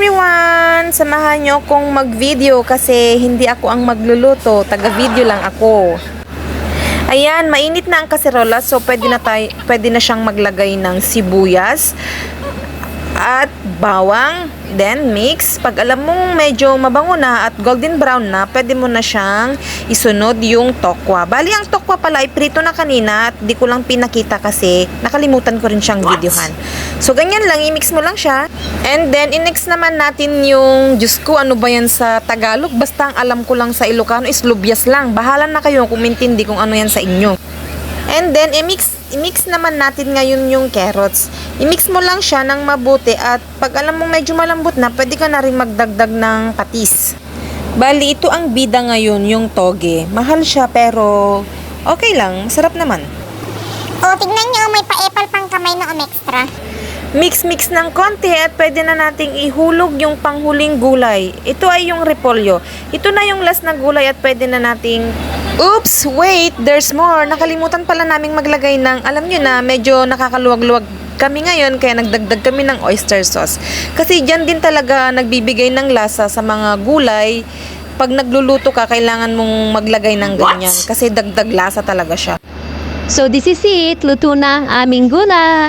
everyone! Samahan nyo akong mag-video kasi hindi ako ang magluluto. Taga-video lang ako. Ayan, mainit na ang kaserola so pwede na siyang maglagay ng sibuyas at bawang, then mix. Pag alam mong medyo mabango na at golden brown na, pwede mo na siyang isunod yung tokwa. Bali, ang tokwa pala ay prito na kanina at di ko lang pinakita kasi nakalimutan ko rin siyang videohan. So, ganyan lang, i-mix mo lang siya. And then, i-mix naman natin yung, Diyos ko, ano ba yan sa Tagalog? Basta ang alam ko lang sa Ilocano is lubyas lang. Bahala na kayo kung intindi kung ano yan sa inyo. And then, i-mix naman natin ngayon yung carrots. I-mix mo lang siya ng mabuti at pag alam mo medyo malambot na, pwede ka na rin magdagdag ng patis. Bali, ito ang bida ngayon, yung toge. Mahal siya pero okay lang, sarap naman. O, tignan nyo, may pa-epal pang kamay na extra. Mix ng konti at pwede na nating ihulog yung panghuling gulay. Ito ay yung repolyo. Ito na yung last na gulay at pwede na nating... Oops! Wait! There's more! Nakalimutan pala naming maglagay ng, alam nyo na, medyo nakakaluwag-luwag kami ngayon kaya nagdagdag kami ng oyster sauce. Kasi dyan din talaga nagbibigay ng lasa sa mga gulay. Pag nagluluto ka, kailangan mong maglagay ng ganyan. Kasi dagdag lasa talaga siya. So this is it, luto na ang aming gulay.